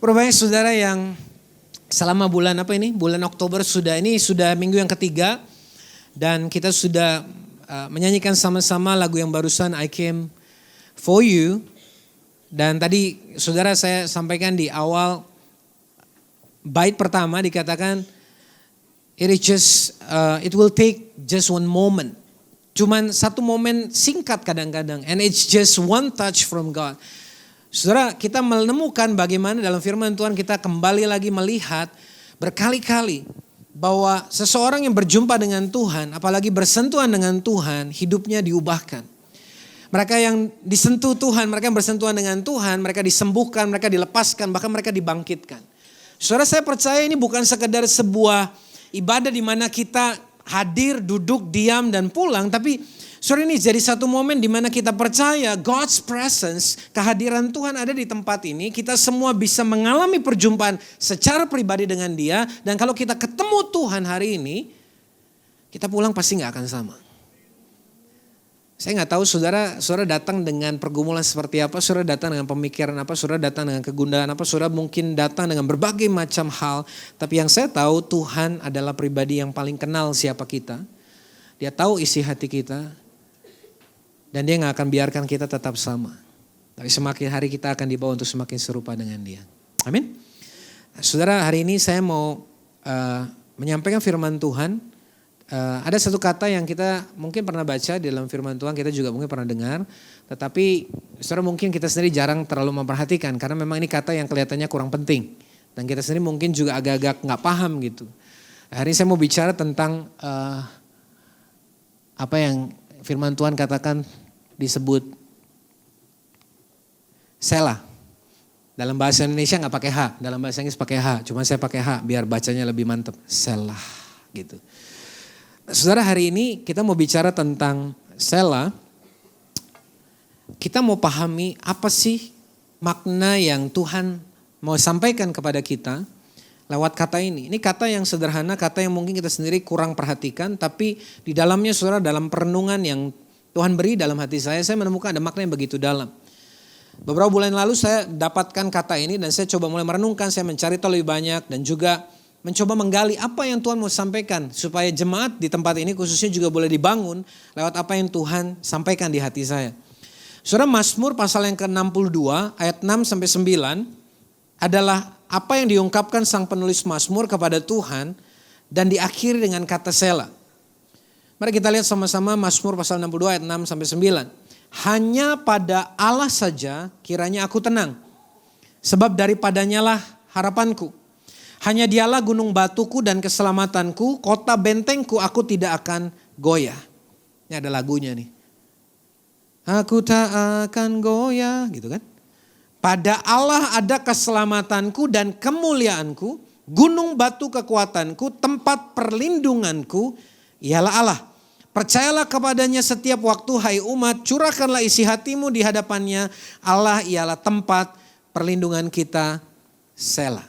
Banyak saudara yang selama bulan bulan Oktober sudah minggu yang ketiga dan kita sudah menyanyikan sama-sama lagu yang barusan I Came For You. Dan tadi saudara saya sampaikan di awal bait pertama dikatakan it will take just one moment. Cuman satu momen singkat kadang-kadang and it's just one touch from God. Saudara, kita menemukan bagaimana dalam firman Tuhan kita kembali lagi melihat berkali-kali bahwa seseorang yang berjumpa dengan Tuhan, apalagi bersentuhan dengan Tuhan, hidupnya diubahkan. Mereka yang disentuh Tuhan, mereka yang bersentuhan dengan Tuhan, mereka disembuhkan, mereka dilepaskan, bahkan mereka dibangkitkan. Saudara, saya percaya ini bukan sekedar sebuah ibadah di mana kita hadir, duduk, diam, dan pulang, tapi saudara, ini jadi satu momen di mana kita percaya God's presence, kehadiran Tuhan ada di tempat ini. Kita semua bisa mengalami perjumpaan secara pribadi dengan Dia. Dan kalau kita ketemu Tuhan hari ini, kita pulang pasti gak akan sama. Saya gak tahu saudara datang dengan pergumulan seperti apa, saudara datang dengan pemikiran apa, saudara datang dengan kegundahan apa, saudara mungkin datang dengan berbagai macam hal. Tapi yang saya tahu Tuhan adalah pribadi yang paling kenal siapa kita. Dia tahu isi hati kita. Dan Dia gak akan biarkan kita tetap sama. Tapi semakin hari kita akan dibawa untuk semakin serupa dengan Dia. Amin. Nah, saudara, hari ini saya mau menyampaikan firman Tuhan. Ada satu kata yang kita mungkin pernah baca di dalam firman Tuhan. Kita juga mungkin pernah dengar. Tetapi saudara mungkin kita sendiri jarang terlalu memperhatikan. Karena memang ini kata yang kelihatannya kurang penting. Dan kita sendiri mungkin juga agak-agak gak paham gitu. Hari ini saya mau bicara tentang apa yang firman Tuhan katakan disebut Selah. Dalam bahasa Indonesia gak pakai H, dalam bahasa Inggris pakai H. Cuma saya pakai H biar bacanya lebih mantap. Selah gitu. Saudara, hari ini kita mau bicara tentang Selah. Kita mau pahami apa sih makna yang Tuhan mau sampaikan kepada kita lewat kata ini. Ini kata yang sederhana, kata yang mungkin kita sendiri kurang perhatikan. Tapi di dalamnya saudara, dalam perenungan yang Tuhan beri dalam hati saya menemukan ada makna yang begitu dalam. Beberapa bulan lalu saya dapatkan kata ini dan saya coba mulai merenungkan, saya mencari tahu lebih banyak dan juga mencoba menggali apa yang Tuhan mau sampaikan. Supaya jemaat di tempat ini khususnya juga boleh dibangun lewat apa yang Tuhan sampaikan di hati saya. Saudara, Mazmur pasal yang ke-62 ayat 6-9 adalah apa yang diungkapkan sang penulis Mazmur kepada Tuhan dan diakhiri dengan kata Selah. Mari kita lihat sama-sama Mazmur pasal 62 ayat 6-9. Hanya pada Allah saja kiranya aku tenang, sebab daripadanya lah harapanku. Hanya Dialah gunung batuku dan keselamatanku, kota bentengku, aku tidak akan goyah. Ini ada lagunya nih. Aku tak akan goyah, gitu kan. Pada Allah ada keselamatanku dan kemuliaanku, gunung batu kekuatanku, tempat perlindunganku, ialah Allah. Percayalah kepadanya setiap waktu, hai umat, curahkanlah isi hatimu di hadapannya. Allah ialah tempat perlindungan kita, Selah.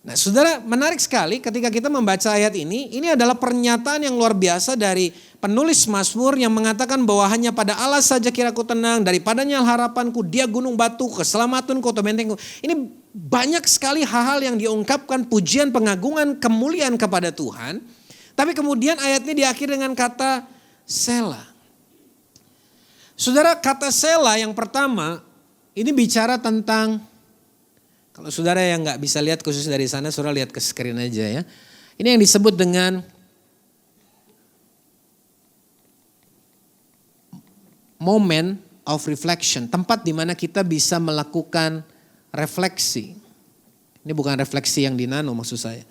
Nah saudara, menarik sekali ketika kita membaca ayat ini adalah pernyataan yang luar biasa dari penulis Mazmur yang mengatakan bahwa hanya pada Allah saja kiraku tenang, daripadanya harapanku, Dia gunung batu, keselamatanku, kota bentengku. Ini banyak sekali hal-hal yang diungkapkan, pujian, pengagungan, kemuliaan kepada Tuhan. Tapi kemudian ayat ini diakhiri dengan kata Selah. Saudara, kata Selah yang pertama ini bicara tentang, kalau saudara yang gak bisa lihat khusus dari sana, saudara lihat ke screen aja ya. Ini yang disebut dengan moment of reflection. Tempat di mana kita bisa melakukan refleksi. Ini bukan refleksi yang di nano maksud saya.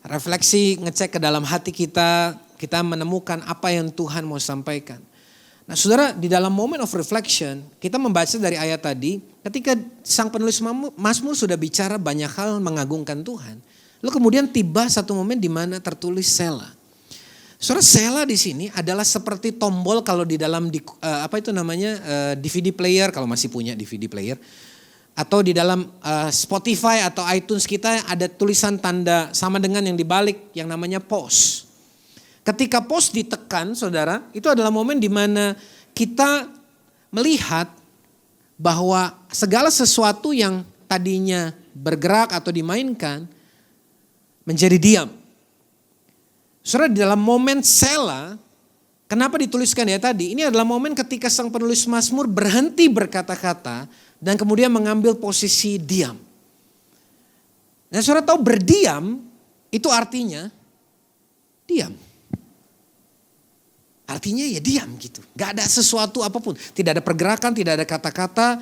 Refleksi, ngecek ke dalam hati kita, kita menemukan apa yang Tuhan mau sampaikan. Nah saudara, di dalam moment of reflection, kita membaca dari ayat tadi, ketika sang penulis Mazmur sudah bicara banyak hal mengagungkan Tuhan. Lalu kemudian tiba satu momen di mana tertulis Selah. Saudara, Selah di sini adalah seperti tombol kalau di dalam DVD player, kalau masih punya DVD player. Atau di dalam Spotify atau iTunes kita ada tulisan tanda sama dengan yang dibalik yang namanya pause. Ketika pause ditekan saudara, itu adalah momen di mana kita melihat bahwa segala sesuatu yang tadinya bergerak atau dimainkan menjadi diam. Saudara, di dalam momen Sela, kenapa dituliskan ya tadi? Ini adalah momen ketika sang penulis Mazmur berhenti berkata-kata dan kemudian mengambil posisi diam. Nah, saudara tahu berdiam itu artinya diam. Artinya ya diam gitu. Gak ada sesuatu apapun. Tidak ada pergerakan, tidak ada kata-kata.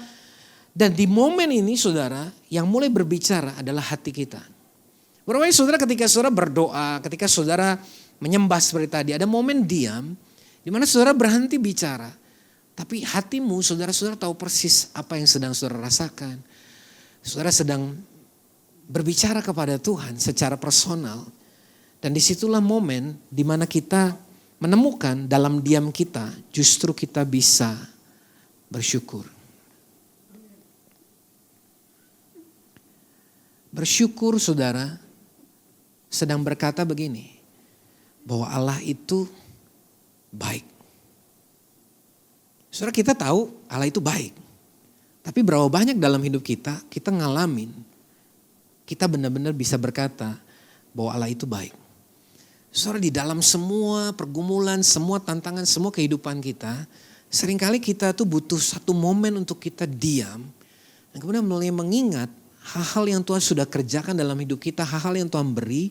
Dan di momen ini saudara, yang mulai berbicara adalah hati kita. Berarti saudara ketika saudara berdoa, ketika saudara menyembah seperti tadi, ada momen diam. Di mana saudara berhenti bicara. Tapi hatimu saudara-saudara tahu persis apa yang sedang saudara rasakan. Saudara sedang berbicara kepada Tuhan secara personal. Dan disitulah momen di mana kita menemukan dalam diam kita justru kita bisa bersyukur. Bersyukur saudara sedang berkata begini, bahwa Allah itu baik. Saudara kita tahu Allah itu baik. Tapi berapa banyak dalam hidup kita ngalamin, kita benar-benar bisa berkata bahwa Allah itu baik. Saudara di dalam semua pergumulan, semua tantangan, semua kehidupan kita, seringkali kita tuh butuh satu momen untuk kita diam. Dan kemudian mulai mengingat hal-hal yang Tuhan sudah kerjakan dalam hidup kita, hal-hal yang Tuhan beri.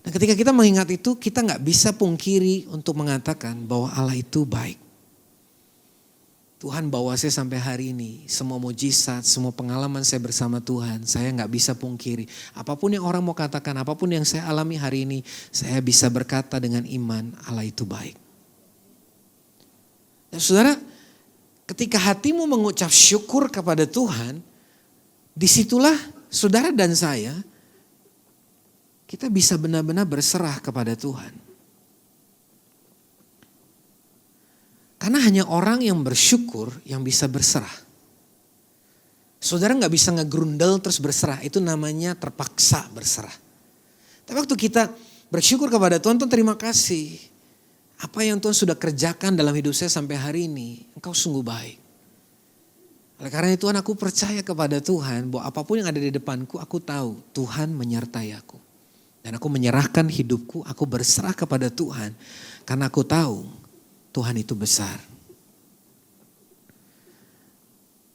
Dan ketika kita mengingat itu, kita gak bisa pungkiri untuk mengatakan bahwa Allah itu baik. Tuhan bawa saya sampai hari ini, semua mujizat, semua pengalaman saya bersama Tuhan, saya gak bisa pungkiri. Apapun yang orang mau katakan, apapun yang saya alami hari ini, saya bisa berkata dengan iman, Allah itu baik. Dan saudara, ketika hatimu mengucap syukur kepada Tuhan, disitulah saudara dan saya, kita bisa benar-benar berserah kepada Tuhan. Karena hanya orang yang bersyukur yang bisa berserah. Saudara gak bisa ngegrundel terus berserah. Itu namanya terpaksa berserah. Tapi waktu kita bersyukur kepada Tuhan, Tuhan terima kasih. Apa yang Tuhan sudah kerjakan dalam hidup saya sampai hari ini, Engkau sungguh baik. Oleh karena itu aku percaya kepada Tuhan bahwa apapun yang ada di depanku, aku tahu Tuhan menyertai aku. Dan aku menyerahkan hidupku, aku berserah kepada Tuhan. Karena aku tahu Tuhan itu besar.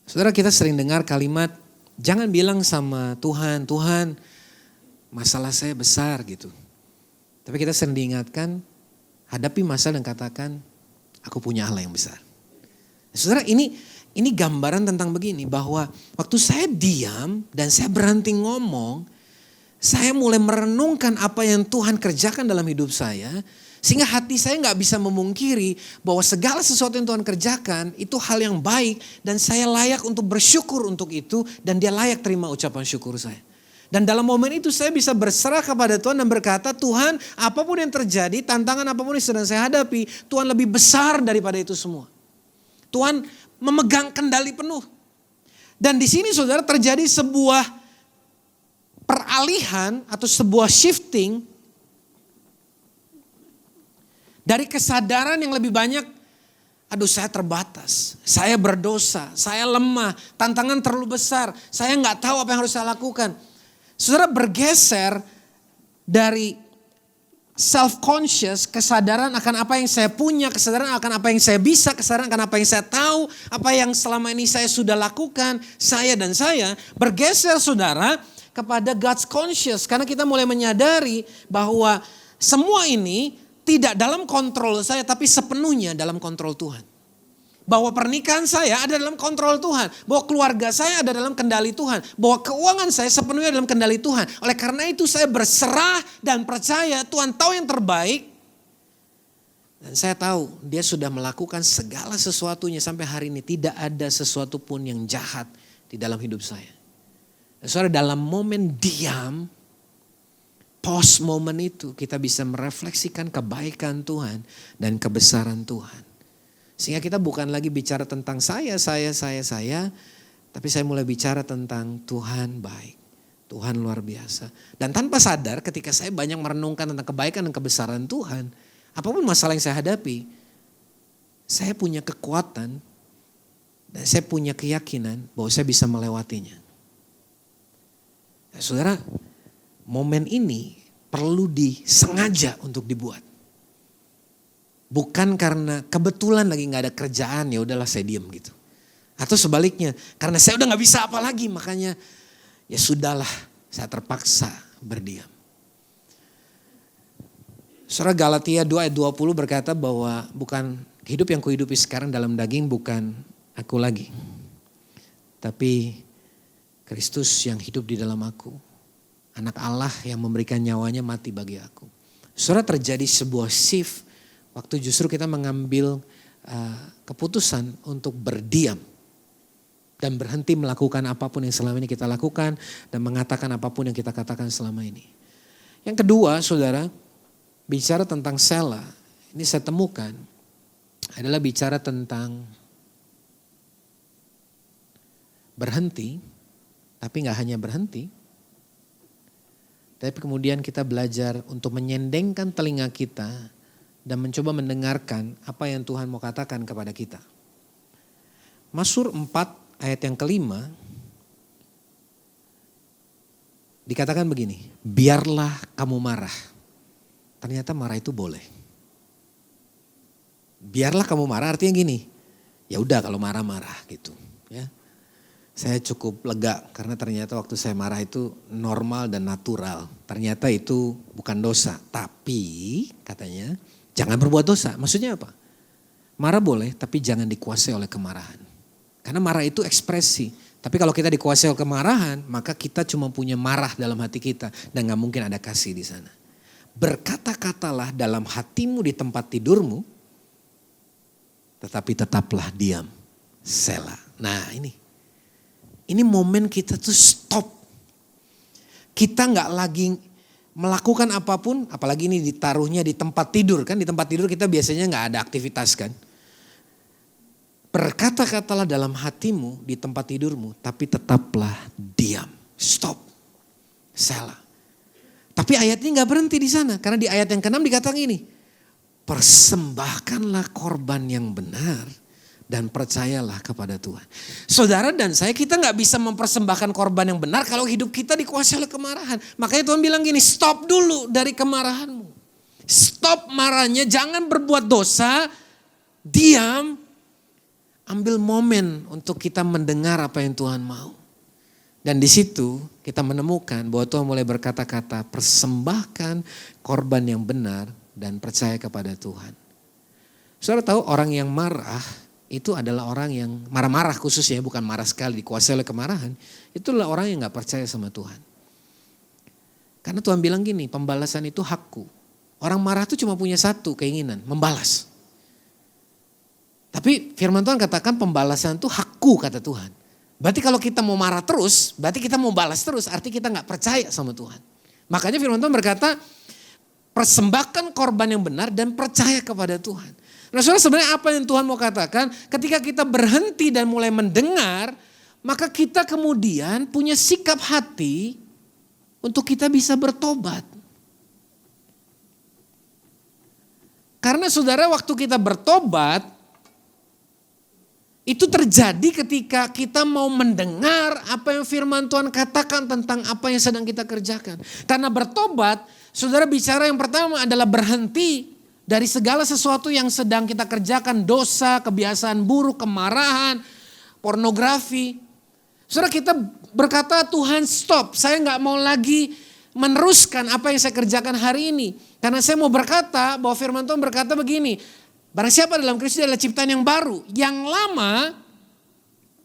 Saudara kita sering dengar kalimat, jangan bilang sama Tuhan, Tuhan masalah saya besar gitu. Tapi kita sering diingatkan, hadapi masalah dan katakan, aku punya Allah yang besar. Saudara ini gambaran tentang begini, bahwa waktu saya diam dan saya berhenti ngomong, saya mulai merenungkan apa yang Tuhan kerjakan dalam hidup saya. Sehingga hati saya gak bisa memungkiri bahwa segala sesuatu yang Tuhan kerjakan itu hal yang baik. Dan saya layak untuk bersyukur untuk itu dan dia layak terima ucapan syukur saya. Dan dalam momen itu saya bisa berserah kepada Tuhan dan berkata, Tuhan apapun yang terjadi, tantangan apapun yang sedang saya hadapi, Tuhan lebih besar daripada itu semua. Tuhan memegang kendali penuh. Dan di sini saudara terjadi sebuah peralihan atau sebuah shifting dari kesadaran yang lebih banyak, aduh saya terbatas, saya berdosa, saya lemah, tantangan terlalu besar, saya gak tahu apa yang harus saya lakukan. Saudara bergeser dari self-conscious, kesadaran akan apa yang saya punya, kesadaran akan apa yang saya bisa, kesadaran akan apa yang saya tahu, apa yang selama ini saya sudah lakukan, saya dan saya bergeser saudara kepada God's conscious. Karena kita mulai menyadari bahwa semua ini tidak dalam kontrol saya, tapi sepenuhnya dalam kontrol Tuhan. Bahwa pernikahan saya ada dalam kontrol Tuhan. Bahwa keluarga saya ada dalam kendali Tuhan. Bahwa keuangan saya sepenuhnya dalam kendali Tuhan. Oleh karena itu saya berserah dan percaya Tuhan tahu yang terbaik. Dan saya tahu dia sudah melakukan segala sesuatunya sampai hari ini. Tidak ada sesuatu pun yang jahat di dalam hidup saya. Dan saudara dalam momen diam, post momen itu kita bisa merefleksikan kebaikan Tuhan dan kebesaran Tuhan. Sehingga kita bukan lagi bicara tentang saya, tapi saya mulai bicara tentang Tuhan baik, Tuhan luar biasa. Dan tanpa sadar ketika saya banyak merenungkan tentang kebaikan dan kebesaran Tuhan, apapun masalah yang saya hadapi, saya punya kekuatan dan saya punya keyakinan bahwa saya bisa melewatinya. Saudara, momen ini perlu disengaja untuk dibuat. Bukan karena kebetulan lagi gak ada kerjaan, ya udahlah saya diam gitu. Atau sebaliknya, karena saya udah gak bisa apa lagi, makanya ya sudahlah, saya terpaksa berdiam. Surah Galatia 2 ayat 20 berkata bahwa bukan hidup yang kuhidupi sekarang dalam daging, bukan aku lagi. Tapi Kristus yang hidup di dalam aku. Anak Allah yang memberikan nyawanya mati bagi aku. Saudara, terjadi sebuah shift waktu justru kita mengambil keputusan untuk berdiam. Dan berhenti melakukan apapun yang selama ini kita lakukan. Dan mengatakan apapun yang kita katakan selama ini. Yang kedua, saudara, bicara tentang sela. Ini saya temukan adalah bicara tentang berhenti. Tapi gak hanya berhenti. Tapi kemudian kita belajar untuk menyendengkan telinga kita dan mencoba mendengarkan apa yang Tuhan mau katakan kepada kita. Mazmur 4 ayat yang kelima dikatakan begini, biarlah kamu marah. Ternyata marah itu boleh. Biarlah kamu marah artinya gini, ya udah kalau marah-marah gitu ya. Saya cukup lega karena ternyata waktu saya marah itu normal dan natural. Ternyata itu bukan dosa. Tapi katanya jangan berbuat dosa. Maksudnya apa? Marah boleh tapi jangan dikuasai oleh kemarahan. Karena marah itu ekspresi. Tapi kalau kita dikuasai oleh kemarahan maka kita cuma punya marah dalam hati kita. Dan gak mungkin ada kasih di sana. Berkata-katalah dalam hatimu di tempat tidurmu. Tetapi tetaplah diam. Sela. Nah ini momen kita tuh stop. Kita gak lagi melakukan apapun, apalagi ini ditaruhnya di tempat tidur kan. Di tempat tidur kita biasanya gak ada aktivitas kan. Berkata-katalah dalam hatimu di tempat tidurmu, tapi tetaplah diam. Stop. Sela. Tapi ayat ini gak berhenti di sana. Karena di ayat yang ke-6 dikatakan ini. Persembahkanlah korban yang benar. Dan percayalah kepada Tuhan. Saudara dan saya, kita gak bisa mempersembahkan korban yang benar kalau hidup kita dikuasai oleh kemarahan. Makanya Tuhan bilang gini, stop dulu dari kemarahanmu. Stop marahnya, jangan berbuat dosa, diam. Ambil momen untuk kita mendengar apa yang Tuhan mau. Dan di situ kita menemukan bahwa Tuhan mulai berkata-kata, persembahkan korban yang benar dan percaya kepada Tuhan. Saudara tahu orang yang marah, itu adalah orang yang marah-marah khususnya, bukan marah sekali dikuasai oleh kemarahan. Itulah orang yang gak percaya sama Tuhan. Karena Tuhan bilang gini, pembalasan itu hakku. Orang marah itu cuma punya satu keinginan, membalas. Tapi firman Tuhan katakan pembalasan itu hakku kata Tuhan. Berarti kalau kita mau marah terus, berarti kita mau balas terus, artinya kita gak percaya sama Tuhan. Makanya firman Tuhan berkata, persembahkan korban yang benar dan percaya kepada Tuhan. Nah saudara, sebenarnya apa yang Tuhan mau katakan, ketika kita berhenti dan mulai mendengar, maka kita kemudian punya sikap hati untuk kita bisa bertobat. Karena saudara, waktu kita bertobat, itu terjadi ketika kita mau mendengar apa yang firman Tuhan katakan tentang apa yang sedang kita kerjakan. Karena bertobat, saudara, bicara yang pertama adalah berhenti dari segala sesuatu yang sedang kita kerjakan, dosa, kebiasaan buruk, kemarahan, pornografi. Saudara, kita berkata, Tuhan stop, saya gak mau lagi meneruskan apa yang saya kerjakan hari ini. Karena saya mau berkata bahwa firman Tuhan berkata begini, barang siapa dalam Kristus adalah ciptaan yang baru, yang lama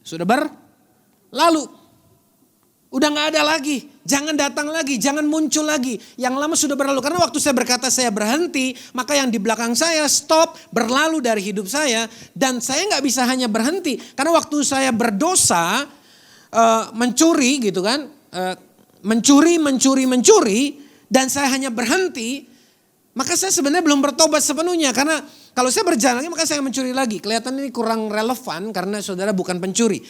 sudah berlalu. Udah gak ada lagi, jangan datang lagi, jangan muncul lagi. Yang lama sudah berlalu, karena waktu saya berkata saya berhenti, maka yang di belakang saya stop, berlalu dari hidup saya. Dan saya gak bisa hanya berhenti, karena waktu saya berdosa, mencuri gitu kan, mencuri, dan saya hanya berhenti, maka saya sebenarnya belum bertobat sepenuhnya. Karena kalau saya berjalan lagi, maka saya mencuri lagi. Kelihatan ini kurang relevan, karena saudara bukan pencuri.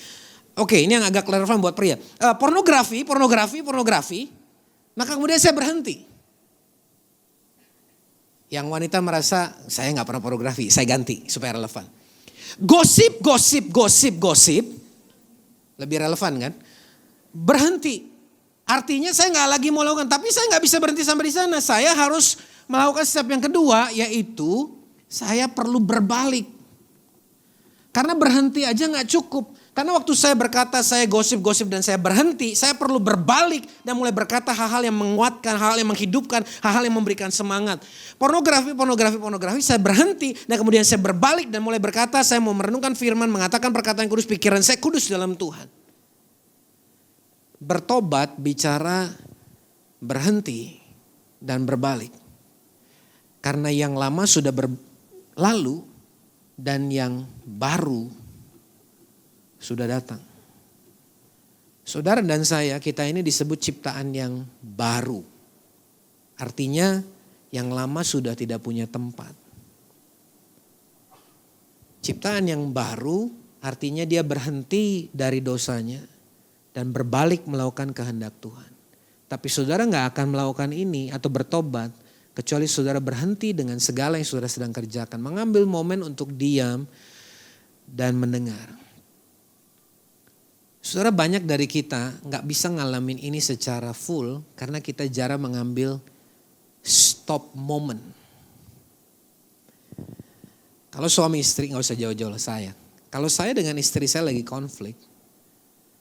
Oke, ini yang agak relevan buat pria. Pornografi. Maka kemudian saya berhenti. Yang wanita merasa saya gak pernah pornografi, saya ganti supaya relevan. Gosip. Lebih relevan kan? Berhenti. Artinya saya nggak lagi mau lakukan, tapi saya nggak bisa berhenti sampai di sana. Saya harus melakukan step yang kedua, yaitu saya perlu berbalik. Karena berhenti aja nggak cukup. Karena waktu saya berkata saya gosip-gosip dan saya berhenti, saya perlu berbalik dan mulai berkata hal-hal yang menguatkan, hal-hal yang menghidupkan, hal-hal yang memberikan semangat. Pornografi, saya berhenti dan kemudian saya berbalik dan mulai berkata saya mau merenungkan firman, mengatakan perkataan kudus, pikiran saya kudus dalam Tuhan. Bertobat bicara berhenti dan berbalik. Karena yang lama sudah berlalu dan yang baru sudah datang. Saudara dan saya, kita ini disebut ciptaan yang baru. Artinya yang lama sudah tidak punya tempat. Ciptaan yang baru artinya dia berhenti dari dosanya dan berbalik melakukan kehendak Tuhan. Tapi saudara gak akan melakukan ini atau bertobat kecuali saudara berhenti dengan segala yang saudara sedang kerjakan. Mengambil momen untuk diam dan mendengar. Saudara, banyak dari kita gak bisa ngalamin ini secara full karena kita jarang mengambil stop moment. Kalau suami istri gak usah jauh-jauh lah saya. Kalau saya dengan istri saya lagi konflik,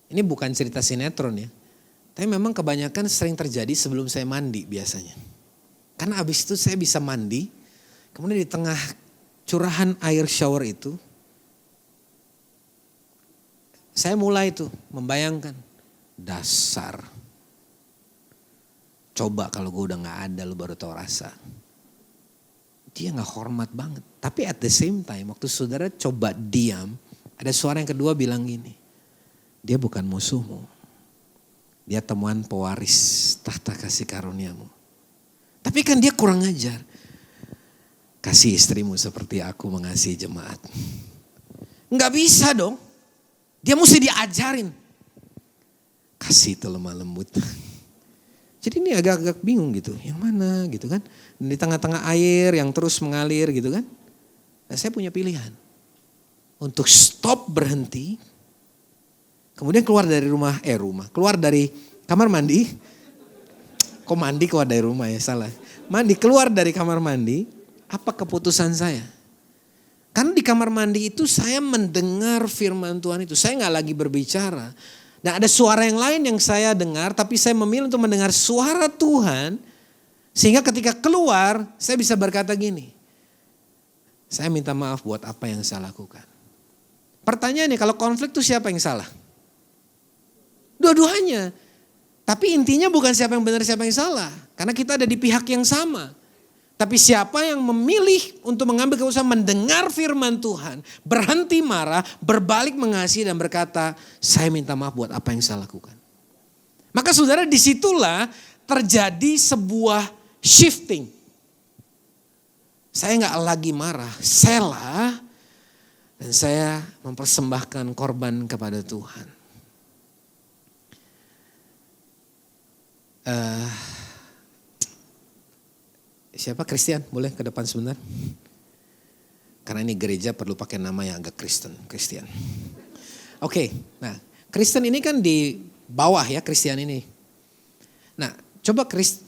ini bukan cerita sinetron ya. Tapi memang kebanyakan sering terjadi sebelum saya mandi biasanya. Karena abis itu saya bisa mandi, kemudian di tengah curahan air shower itu, saya mulai tuh membayangkan, dasar. Coba kalau gue udah gak ada lu baru tahu rasa. Dia gak hormat banget. Tapi at the same time waktu saudara coba diam, ada suara yang kedua bilang gini, dia bukan musuhmu. Dia temuan pewaris tahta kasih karuniamu. Tapi kan dia kurang ajar. Kasih istrimu seperti aku mengasihi jemaat. Gak bisa dong. Dia mesti diajarin. Kasih itu lemah lembut. Jadi ini agak-agak bingung gitu. Yang mana gitu kan. Di tengah-tengah air yang terus mengalir gitu kan. Nah, saya punya pilihan. Untuk stop berhenti. Kemudian keluar dari keluar dari kamar mandi. Kok mandi keluar dari rumah ya, salah. Mandi, keluar dari kamar mandi. Apa keputusan saya? Karena di kamar mandi itu saya mendengar firman Tuhan itu. Saya gak lagi berbicara. Dan ada suara yang lain yang saya dengar. Tapi saya memilih untuk mendengar suara Tuhan. Sehingga ketika keluar saya bisa berkata gini. Saya minta maaf buat apa yang saya lakukan. Pertanyaannya kalau konflik itu siapa yang salah? Dua-duanya. Tapi intinya bukan siapa yang benar siapa yang salah. Karena kita ada di pihak yang sama. Tapi siapa yang memilih untuk mengambil keputusan mendengar firman Tuhan, berhenti marah, berbalik mengasihi dan berkata, saya minta maaf buat apa yang saya lakukan. Maka saudara, disitulah terjadi sebuah shifting. Saya gak lagi marah, sela, dan saya mempersembahkan korban kepada Tuhan. Siapa? Christian, boleh ke depan sebentar. Karena ini gereja perlu pakai nama yang agak Kristen, Christian. Oke, nah Kristen ini kan di bawah ya, Christian ini. Nah, coba Chris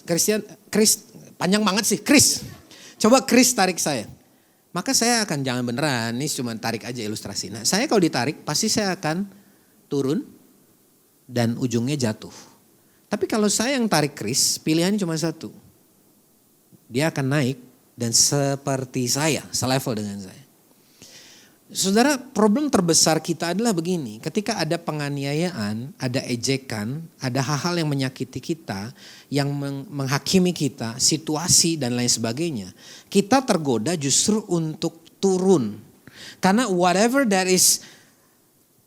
panjang banget sih, Chris. Coba Chris tarik saya. Maka saya akan, jangan beneran, ini cuma tarik aja ilustrasi. Nah, saya kalau ditarik pasti saya akan turun dan ujungnya jatuh. Tapi kalau saya yang tarik Chris, pilihannya cuma satu. Dia akan naik dan seperti saya, selevel dengan saya. Saudara, problem terbesar kita adalah begini. Ketika ada penganiayaan, ada ejekan, ada hal-hal yang menyakiti kita, yang menghakimi kita, situasi dan lain sebagainya. Kita tergoda justru untuk turun. Karena whatever that is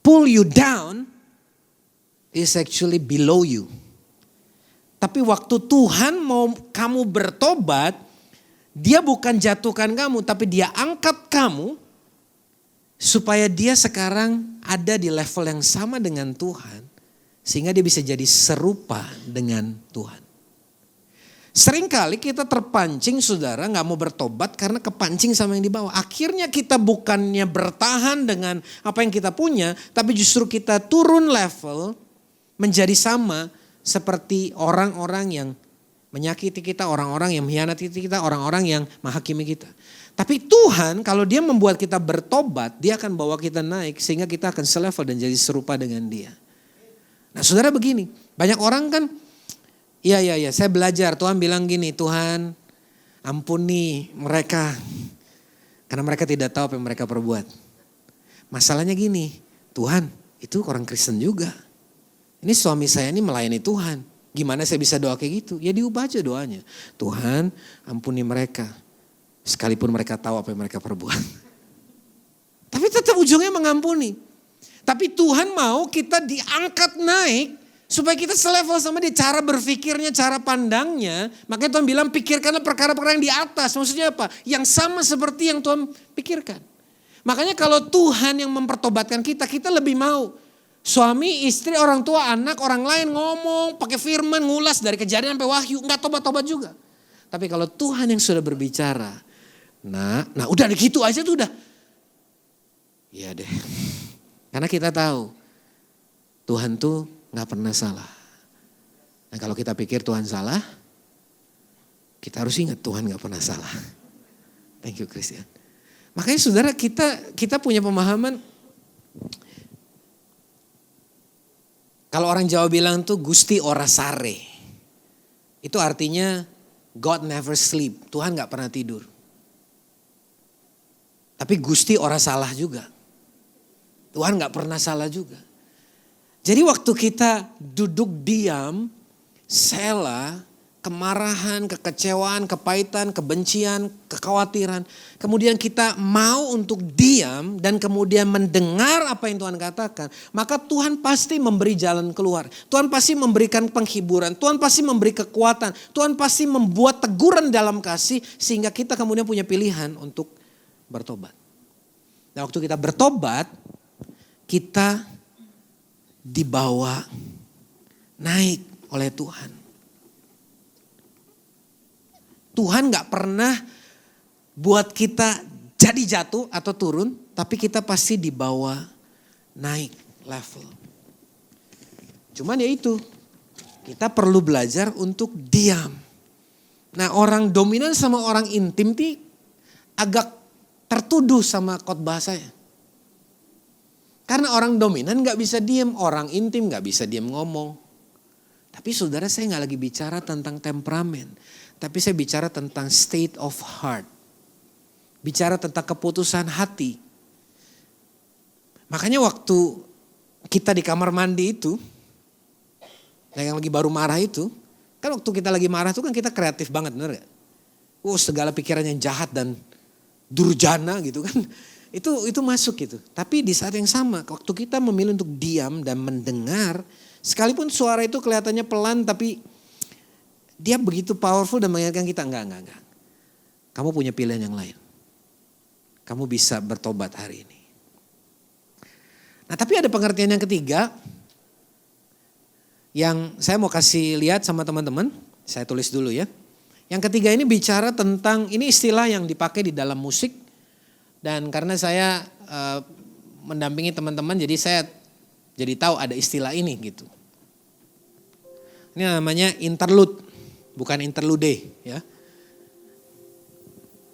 pull you down is actually below you. Tapi waktu Tuhan mau kamu bertobat, dia bukan jatuhkan kamu, tapi dia angkat kamu supaya dia sekarang ada di level yang sama dengan Tuhan, sehingga dia bisa jadi serupa dengan Tuhan. Seringkali kita terpancing, saudara, gak mau bertobat karena kepancing sama yang di bawah. Akhirnya kita bukannya bertahan dengan apa yang kita punya, tapi justru kita turun level menjadi sama seperti orang-orang yang menyakiti kita, orang-orang yang mengkhianati kita, orang-orang yang menghakimi kita. Tapi Tuhan kalau dia membuat kita bertobat, dia akan bawa kita naik sehingga kita akan selevel dan jadi serupa dengan dia. Nah saudara begini, banyak orang kan, iya saya belajar, Tuhan bilang gini, Tuhan ampuni mereka karena mereka tidak tahu apa yang mereka perbuat. Masalahnya gini, Tuhan itu orang Kristen juga. Ini suami saya ini melayani Tuhan. Gimana saya bisa doa kayak gitu? Ya diubah aja doanya. Tuhan ampuni mereka. Sekalipun mereka tahu apa yang mereka perbuat. Tapi tetap ujungnya mengampuni. Tapi Tuhan mau kita diangkat naik. Supaya kita selevel sama dia. Cara berpikirnya, cara pandangnya. Makanya Tuhan bilang pikirkanlah perkara-perkara yang di atas. Maksudnya apa? Yang sama seperti yang Tuhan pikirkan. Makanya kalau Tuhan yang mempertobatkan kita, kita lebih mau. Suami, istri, orang tua, anak, orang lain ngomong, pakai firman, ngulas dari Kejadian sampai Wahyu, enggak tobat-tobat juga. Tapi kalau Tuhan yang sudah berbicara, nah udah gitu aja tuh udah. Iya deh. Karena kita tahu Tuhan tuh enggak pernah salah. Nah kalau kita pikir Tuhan salah, kita harus ingat Tuhan enggak pernah salah. Thank you Christian. Makanya saudara kita punya pemahaman. Kalau orang Jawa bilang tuh Gusti ora sare. Itu artinya God never sleep. Tuhan gak pernah tidur. Tapi Gusti ora salah juga. Tuhan gak pernah salah juga. Jadi waktu kita duduk diam, sela, kemarahan, kekecewaan, kepahitan, kebencian, kekhawatiran. Kemudian kita mau untuk diam dan kemudian mendengar apa yang Tuhan katakan. Maka Tuhan pasti memberi jalan keluar. Tuhan pasti memberikan penghiburan. Tuhan pasti memberi kekuatan. Tuhan pasti membuat teguran dalam kasih. Sehingga kita kemudian punya pilihan untuk bertobat. Dan waktu kita bertobat, kita dibawa naik oleh Tuhan. Tuhan gak pernah buat kita jadi jatuh atau turun. Tapi kita pasti dibawa naik level. Cuman ya itu. Kita perlu belajar untuk diam. Nah orang dominan sama orang intim itu agak tertuduh sama khotbah saya. Karena orang dominan gak bisa diam. Orang intim gak bisa diam ngomong. Tapi saudara saya gak lagi bicara tentang temperamen. Tapi saya bicara tentang state of heart. Bicara tentang keputusan hati. Makanya waktu kita di kamar mandi itu. Yang lagi baru marah itu. Kan waktu kita lagi marah itu kan kita kreatif banget, bener gak? Segala pikiran yang jahat dan durjana gitu kan. Itu masuk gitu. Tapi di saat yang sama waktu kita memilih untuk diam dan mendengar. Sekalipun suara itu kelihatannya pelan tapi dia begitu powerful dan mengingatkan kita, enggak. Kamu punya pilihan yang lain. Kamu bisa bertobat hari ini. Nah tapi ada pengertian yang ketiga. Yang saya mau kasih lihat sama teman-teman. Saya tulis dulu ya. Yang ketiga ini bicara tentang, ini istilah yang dipakai di dalam musik. Dan karena saya mendampingi teman-teman jadi saya jadi tahu ada istilah ini gitu. Ini namanya interlude. Bukan interlude ya.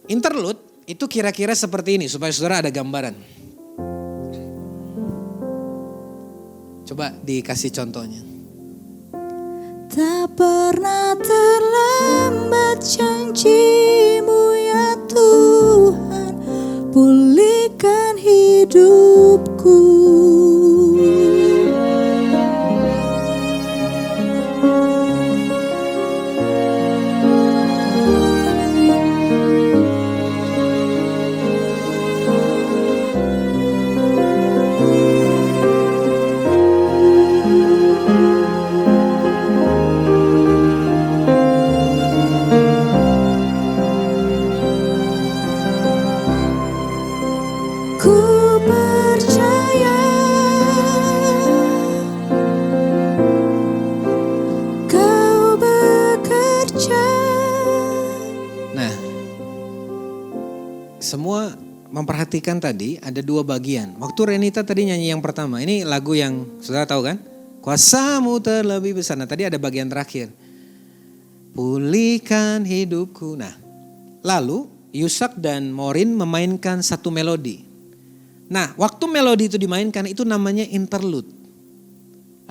Interlude itu kira-kira seperti ini supaya saudara ada gambaran. Coba dikasih contohnya. Tak pernah terlambat janji-Mu ya Tuhan, pulihkan hidupku. Semua memperhatikan tadi ada dua bagian. Waktu Renita tadi nyanyi yang pertama, ini lagu yang saudara tahu kan? Kuasamu terlebih besar. Nah tadi ada bagian terakhir. Pulihkan hidupku. Nah lalu Yusak dan Morin memainkan satu melodi. Nah waktu melodi itu dimainkan itu namanya interlude.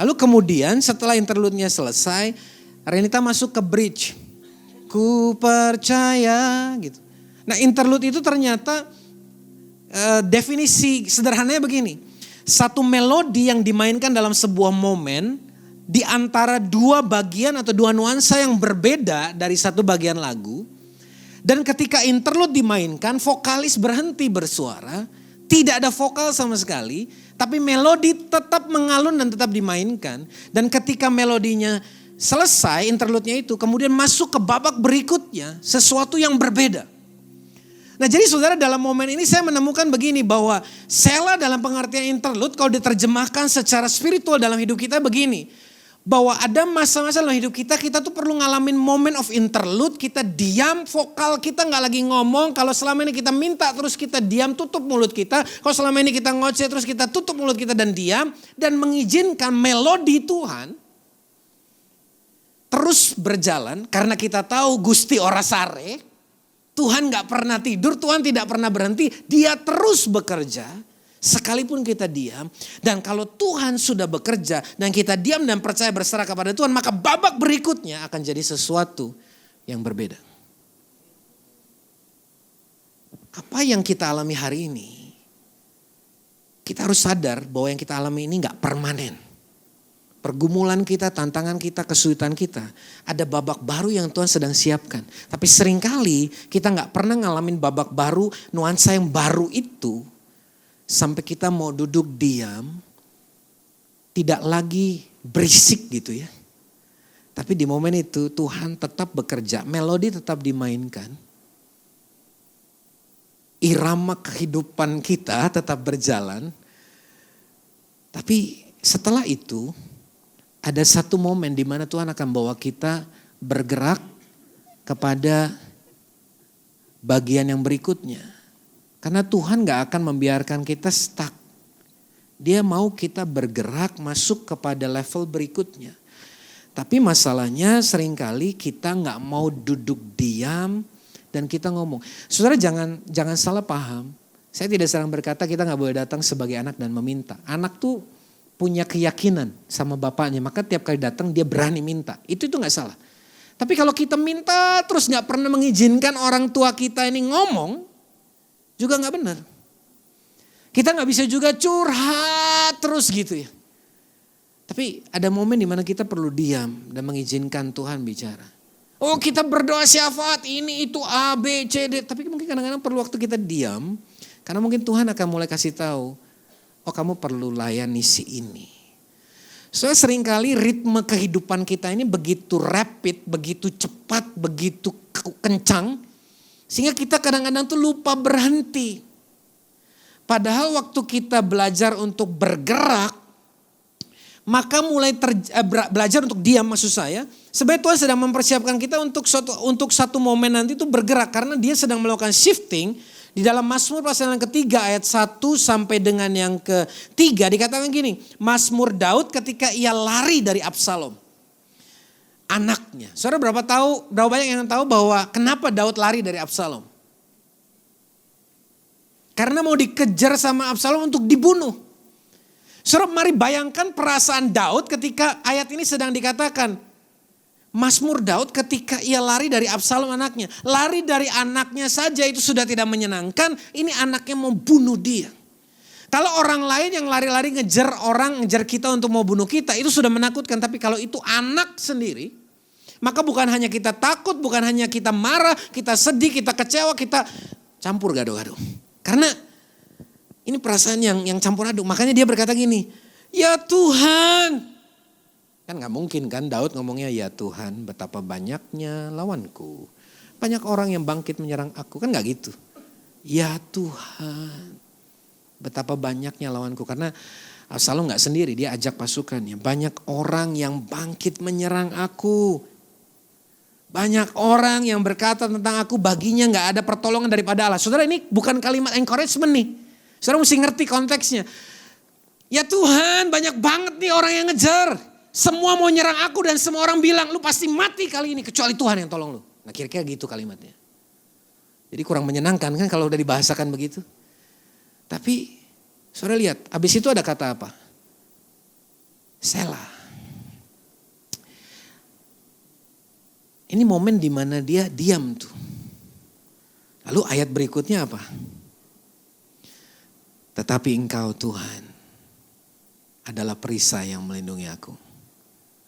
Lalu kemudian setelah interlude-nya selesai, Renita masuk ke bridge. Ku percaya gitu. Nah interlude itu ternyata definisi sederhananya begini. Satu melodi yang dimainkan dalam sebuah momen di antara dua bagian atau dua nuansa yang berbeda dari satu bagian lagu. Dan ketika interlude dimainkan, vokalis berhenti bersuara, tidak ada vokal sama sekali, tapi melodi tetap mengalun dan tetap dimainkan. Dan ketika melodinya selesai, interlude-nya itu kemudian masuk ke babak berikutnya, sesuatu yang berbeda. Nah jadi saudara dalam momen ini saya menemukan begini bahwa Selah dalam pengertian interlude kalau diterjemahkan secara spiritual dalam hidup kita begini. Bahwa ada masa-masa dalam hidup kita tuh perlu ngalamin moment of interlude, kita diam, vokal kita gak lagi ngomong. Kalau selama ini kita minta terus kita diam, tutup mulut kita. Kalau selama ini kita ngoceh terus kita tutup mulut kita dan diam. Dan mengizinkan melodi Tuhan terus berjalan karena kita tahu Gusti ora sare. Tuhan gak pernah tidur, Tuhan tidak pernah berhenti, dia terus bekerja. Sekalipun kita diam, dan kalau Tuhan sudah bekerja dan kita diam dan percaya berserah kepada Tuhan, maka babak berikutnya akan jadi sesuatu yang berbeda. Apa yang kita alami hari ini, kita harus sadar bahwa yang kita alami ini gak permanen. Pergumulan kita, tantangan kita, kesulitan kita, ada babak baru yang Tuhan sedang siapkan. Tapi seringkali kita gak pernah ngalamin babak baru, nuansa yang baru itu, sampai kita mau duduk diam, tidak lagi berisik gitu ya. Tapi di momen itu Tuhan tetap bekerja, melodi tetap dimainkan. Irama kehidupan kita tetap berjalan. Tapi setelah itu ada satu momen di mana Tuhan akan bawa kita bergerak kepada bagian yang berikutnya. Karena Tuhan gak akan membiarkan kita stuck. Dia mau kita bergerak masuk kepada level berikutnya. Tapi masalahnya seringkali kita gak mau duduk diam dan kita ngomong. Saudara jangan salah paham. Saya tidak sedang berkata kita gak boleh datang sebagai anak dan meminta. Anak tuh punya keyakinan sama bapaknya. Maka tiap kali datang dia berani minta. Itu gak salah. Tapi kalau kita minta terus gak pernah mengizinkan orang tua kita ini ngomong. Juga gak benar. Kita gak bisa juga curhat terus gitu ya. Tapi ada momen dimana kita perlu diam dan mengizinkan Tuhan bicara. Oh kita berdoa syafaat ini itu A, B, C, D. Tapi mungkin kadang-kadang perlu waktu kita diam. Karena mungkin Tuhan akan mulai kasih tahu. Oh kamu perlu layani si ini. Soalnya seringkali ritme kehidupan kita ini begitu rapid, begitu cepat, begitu kencang. Sehingga kita kadang-kadang tuh lupa berhenti. Padahal waktu kita belajar untuk bergerak, maka mulai belajar untuk diam maksud saya. Sebenarnya Tuhan sedang mempersiapkan kita untuk satu momen nanti itu bergerak. Karena dia sedang melakukan shifting. Di dalam Mazmur pasal yang ketiga ayat 1 sampai dengan yang ketiga dikatakan gini. Mazmur Daud ketika ia lari dari Absalom. Anaknya. Saudara berapa banyak yang tahu bahwa kenapa Daud lari dari Absalom? Karena mau dikejar sama Absalom untuk dibunuh. Saudara mari bayangkan perasaan Daud ketika ayat ini sedang dikatakan. Mazmur Daud ketika ia lari dari Absalom anaknya. Lari dari anaknya saja itu sudah tidak menyenangkan. Ini anaknya mau bunuh dia. Kalau orang lain yang lari-lari ngejar kita untuk mau bunuh kita. Itu sudah menakutkan. Tapi kalau itu anak sendiri. Maka bukan hanya kita takut, bukan hanya kita marah, kita sedih, kita kecewa, kita campur gado-gado. Karena ini perasaan yang campur aduk. Makanya dia berkata gini, ya Tuhan. Kan gak mungkin kan Daud ngomongnya ya Tuhan betapa banyaknya lawanku. Banyak orang yang bangkit menyerang aku, kan gak gitu. Ya Tuhan betapa banyaknya lawanku. Karena Absalom gak sendiri, dia ajak pasukannya. Banyak orang yang bangkit menyerang aku. Banyak orang yang berkata tentang aku baginya gak ada pertolongan daripada Allah. Saudara ini bukan kalimat encouragement nih. Saudara mesti ngerti konteksnya. Ya Tuhan, banyak banget nih orang yang ngejar. Semua mau nyerang aku dan semua orang bilang, lu pasti mati kali ini. Kecuali Tuhan yang tolong lu. Nah kira-kira gitu kalimatnya. Jadi kurang menyenangkan kan kalau udah dibahasakan begitu. Tapi saudara lihat, habis itu ada kata apa? Selah. Ini momen di mana dia diam tuh. Lalu ayat berikutnya apa? Tetapi engkau Tuhan adalah perisai yang melindungi aku.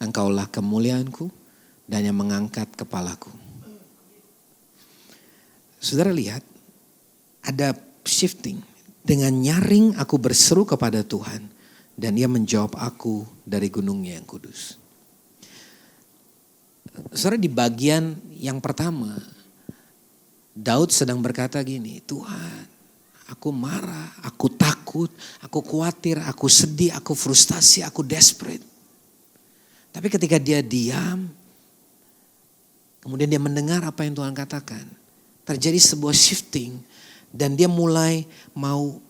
Engkaulah kemuliaanku dan yang mengangkat kepalaku. Saudara lihat, ada shifting. Dengan nyaring aku berseru kepada Tuhan dan Ia menjawab aku dari gunungnya yang kudus. Saudara, di bagian yang pertama, Daud sedang berkata gini, Tuhan, aku marah, aku takut, aku khawatir, aku sedih, aku frustasi, aku desperate. Tapi ketika dia diam, kemudian dia mendengar apa yang Tuhan katakan, terjadi sebuah shifting dan dia mulai mau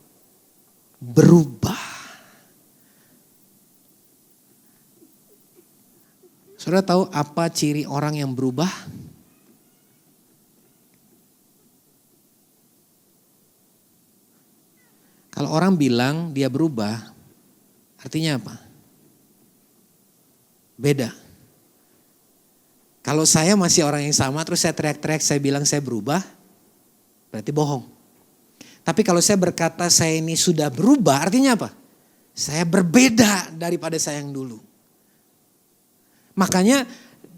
berubah. Saudara tahu apa ciri orang yang berubah? Kalau orang bilang dia berubah, artinya apa? Beda. Kalau saya masih orang yang sama terus saya teriak-teriak saya bilang saya berubah, berarti bohong. Tapi kalau saya berkata saya ini sudah berubah, artinya apa? Saya berbeda daripada saya yang dulu. Makanya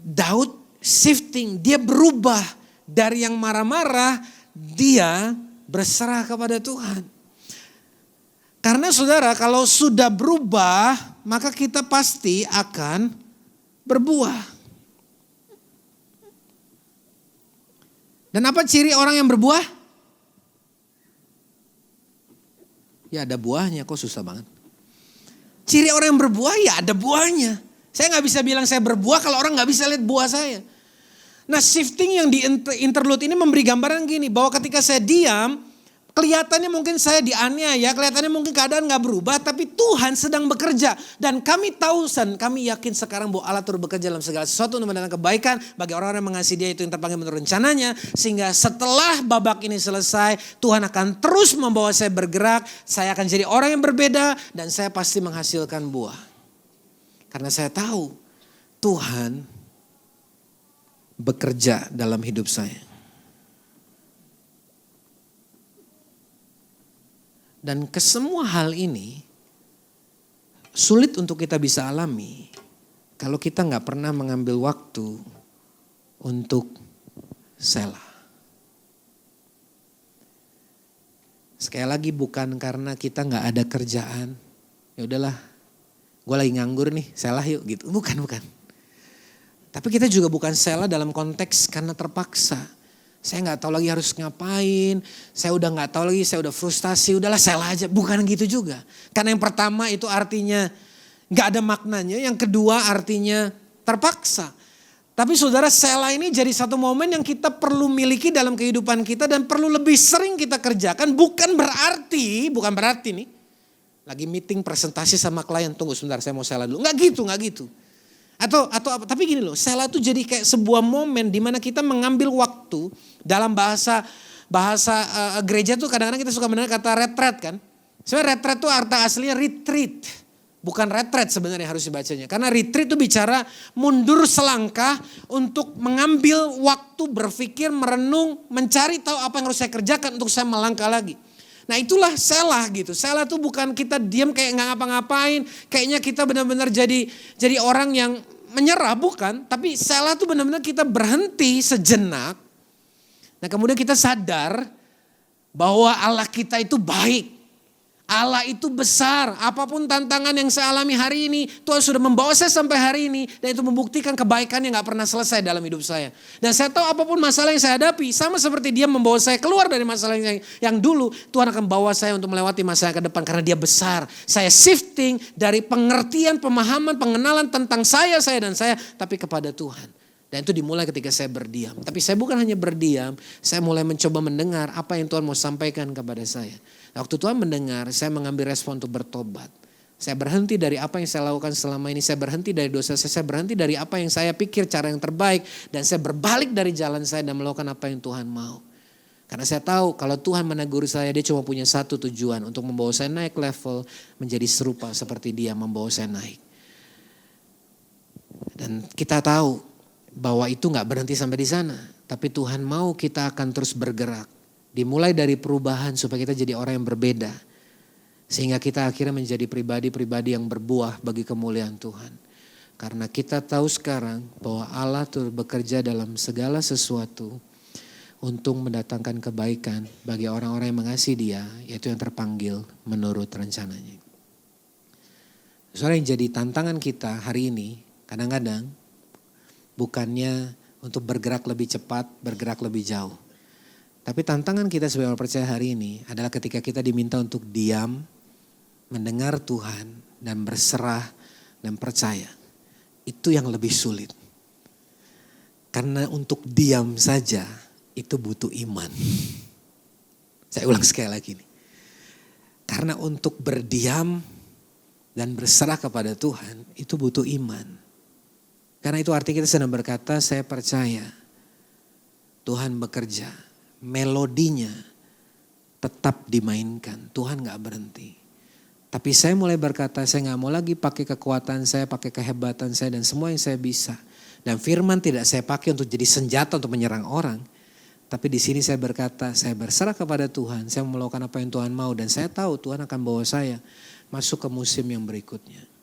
Daud shifting, dia berubah dari yang marah-marah, dia berserah kepada Tuhan. Karena saudara kalau sudah berubah, maka kita pasti akan berbuah. Dan apa ciri orang yang berbuah? Ya ada buahnya, kok susah banget. Ciri orang yang berbuah ya ada buahnya. Saya gak bisa bilang saya berbuah kalau orang gak bisa lihat buah saya. Nah shifting yang di interlude ini memberi gambaran gini, bahwa ketika saya diam, kelihatannya mungkin saya dianiaya, kelihatannya mungkin keadaan gak berubah, tapi Tuhan sedang bekerja. Dan kami tahu dan kami yakin sekarang bahwa Allah turut bekerja dalam segala sesuatu untuk mendatangkan kebaikan bagi orang-orang yang mengasihi Dia, itu yang terpanggil menurut rencananya. Sehingga setelah babak ini selesai, Tuhan akan terus membawa saya bergerak, saya akan jadi orang yang berbeda dan saya pasti menghasilkan buah. Karena saya tahu Tuhan bekerja dalam hidup saya. Dan kesemua hal ini sulit untuk kita bisa alami kalau kita gak pernah mengambil waktu untuk selah. Sekali lagi bukan karena kita gak ada kerjaan, ya udahlah gue lagi nganggur nih, selah yuk gitu. Bukan. Tapi kita juga bukan selah dalam konteks karena terpaksa. Saya gak tahu lagi harus ngapain, saya udah gak tahu lagi, saya udah frustasi, udahlah selah aja. Bukan gitu juga. Karena yang pertama itu artinya gak ada maknanya, yang kedua artinya terpaksa. Tapi saudara, selah ini jadi satu momen yang kita perlu miliki dalam kehidupan kita dan perlu lebih sering kita kerjakan. Bukan berarti nih, lagi meeting presentasi sama klien, tunggu sebentar saya mau selah dulu. Enggak gitu. Atau apa? Tapi gini loh, selah itu jadi kayak sebuah momen di mana kita mengambil waktu. Dalam bahasa gereja tuh kadang-kadang kita suka mendengar kata retreat kan. Sebenarnya retreat itu arti aslinya retreat. Bukan retreat sebenarnya harus dibacanya. Karena retreat itu bicara mundur selangkah untuk mengambil waktu berpikir, merenung, mencari tahu apa yang harus saya kerjakan untuk saya melangkah lagi. Nah itulah selah gitu. Selah itu bukan kita diam kayak nggak ngapa-ngapain. Kayaknya kita benar-benar jadi orang yang menyerah, bukan. Tapi selah itu benar-benar kita berhenti sejenak. Nah kemudian kita sadar bahwa Allah kita itu baik. Allah itu besar. Apapun tantangan yang saya alami hari ini, Tuhan sudah membawa saya sampai hari ini. Dan itu membuktikan kebaikan yang gak pernah selesai dalam hidup saya. Dan saya tahu apapun masalah yang saya hadapi, sama seperti Dia membawa saya keluar dari masalah yang dulu, Tuhan akan bawa saya untuk melewati masa yang ke depan karena Dia besar. Saya shifting dari pengertian, pemahaman, pengenalan tentang saya dan saya, tapi kepada Tuhan. Dan itu dimulai ketika saya berdiam. Tapi saya bukan hanya berdiam, saya mulai mencoba mendengar apa yang Tuhan mau sampaikan kepada saya. Waktu Tuhan mendengar, saya mengambil respon untuk bertobat. Saya berhenti dari apa yang saya lakukan selama ini. Saya berhenti dari dosa saya berhenti dari apa yang saya pikir cara yang terbaik. Dan saya berbalik dari jalan saya dan melakukan apa yang Tuhan mau. Karena saya tahu kalau Tuhan menegur saya, dia cuma punya satu tujuan. Untuk membawa saya naik level, menjadi serupa seperti dia membawa saya naik. Dan kita tahu bahwa itu gak berhenti sampai di sana. Tapi Tuhan mau kita akan terus bergerak. Dimulai dari perubahan supaya kita jadi orang yang berbeda. Sehingga kita akhirnya menjadi pribadi-pribadi yang berbuah bagi kemuliaan Tuhan. Karena kita tahu sekarang bahwa Allah turut bekerja dalam segala sesuatu untuk mendatangkan kebaikan bagi orang-orang yang mengasihi Dia, yaitu yang terpanggil menurut rencananya. Saudara, yang jadi tantangan kita hari ini, kadang-kadang bukannya untuk bergerak lebih cepat, bergerak lebih jauh. Tapi tantangan kita sebagai orang percaya hari ini adalah ketika kita diminta untuk diam, mendengar Tuhan, dan berserah dan percaya. Itu yang lebih sulit. Karena untuk diam saja itu butuh iman. Saya ulang sekali lagi nih. Karena untuk berdiam dan berserah kepada Tuhan itu butuh iman. Karena itu artinya kita sedang berkata, saya percaya Tuhan bekerja. Melodinya tetap dimainkan. Tuhan gak berhenti. Tapi saya mulai berkata, saya gak mau lagi pakai kekuatan saya, pakai kehebatan saya dan semua yang saya bisa. Dan firman tidak saya pakai untuk jadi senjata untuk menyerang orang. Tapi di sini saya berkata, saya berserah kepada Tuhan. Saya mau melakukan apa yang Tuhan mau. Dan saya tahu Tuhan akan bawa saya masuk ke musim yang berikutnya.